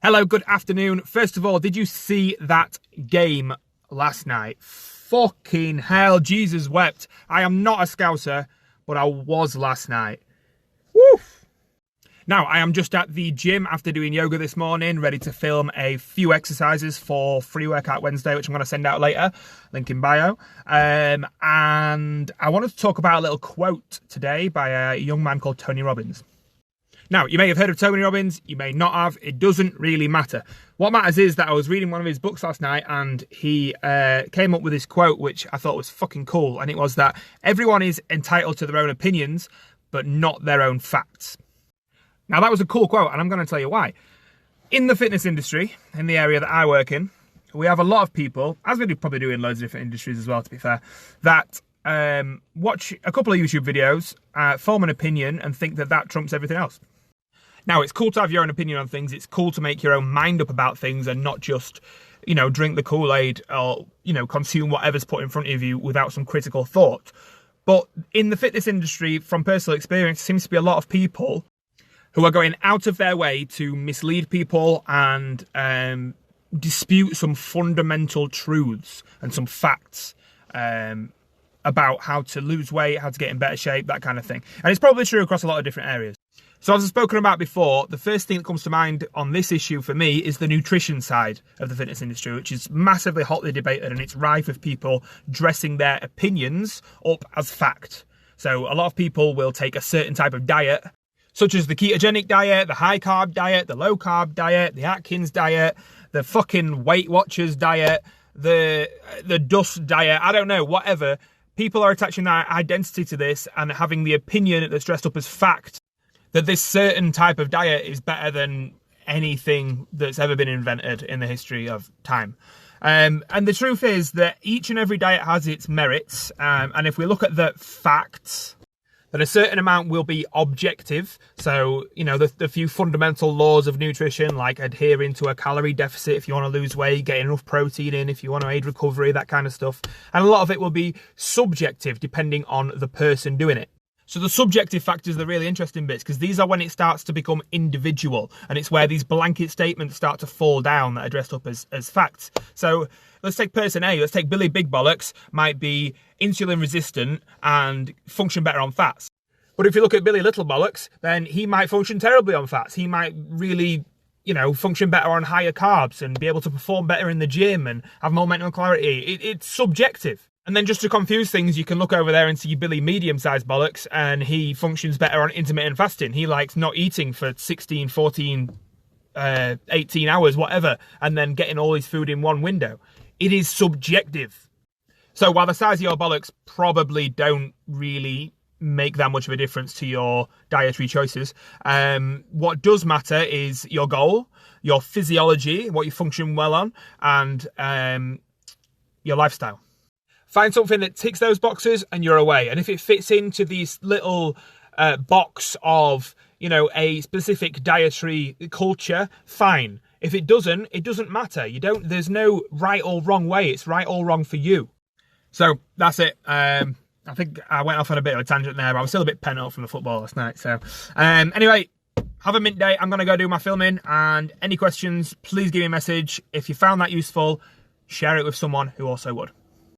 Hello, good afternoon. First of all, did you see that game last night? Fucking hell, Jesus wept. I am not a Scouser, but I was last night. Woo! Now, I am just at the gym after doing yoga this morning, ready to film a few exercises for Free Workout Wednesday, which I'm going to send out later, link in bio. And I wanted to talk about a little quote today by a young man called Tony Robbins. Now, you may have heard of Tony Robbins, you may not have, it doesn't really matter. What matters is that I was reading one of his books last night and he came up with this quote which I thought was fucking cool, and it was that everyone is entitled to their own opinions, but not their own facts. Now, that was a cool quote, and I'm going to tell you why. In the fitness industry, in the area that I work in, we have a lot of people, as we probably do in loads of different industries as well, to be fair, that watch a couple of YouTube videos, form an opinion, and think that that trumps everything else. Now, it's cool to have your own opinion on things. It's cool to make your own mind up about things and not just, drink the Kool-Aid or, consume whatever's put in front of you without some critical thought. But in the fitness industry, from personal experience, there seems to be a lot of people who are going out of their way to mislead people and dispute some fundamental truths and some facts about how to lose weight, how to get in better shape, that kind of thing. And it's probably true across a lot of different areas. So as I've spoken about before, the first thing that comes to mind on this issue for me is the nutrition side of the fitness industry, which is massively hotly debated, and it's rife with people dressing their opinions up as fact. So a lot of people will take a certain type of diet, such as the ketogenic diet, the high carb diet, the low carb diet, the Atkins diet, the fucking Weight Watchers diet, the dust diet, I don't know, whatever. People are attaching their identity to this and having the opinion that's dressed up as fact that this certain type of diet is better than anything that's ever been invented in the history of time. And the truth is that each and every diet has its merits. And if we look at the facts, then a certain amount will be objective. So, the few fundamental laws of nutrition, like adhering to a calorie deficit if you want to lose weight, getting enough protein in if you want to aid recovery, that kind of stuff. And a lot of it will be subjective, depending on the person doing it. So the subjective factors are the really interesting bits, because these are when it starts to become individual, and it's where these blanket statements start to fall down that are dressed up as facts. So let's take person A, let's take Billy Big Bollocks, might be insulin resistant and function better on fats. But if you look at Billy Little Bollocks, then he might function terribly on fats. He might really, function better on higher carbs and be able to perform better in the gym and have more mental clarity. It's subjective. And then just to confuse things, you can look over there and see Billy medium-sized bollocks, and he functions better on intermittent fasting. He likes not eating for 16, 14, 18 hours, whatever, and then getting all his food in one window. It is subjective. So while the size of your bollocks probably don't really make that much of a difference to your dietary choices, what does matter is your goal, your physiology, what you function well on, and your lifestyle. Find something that ticks those boxes and you're away. And if it fits into this little box of, a specific dietary culture, fine. If it doesn't matter. There's no right or wrong way. It's right or wrong for you. So that's it. I think I went off on a bit of a tangent there, but I was still a bit pent up from the football last night. So anyway, have a mint day. I'm going to go do my filming, and any questions, please give me a message. If you found that useful, share it with someone who also would.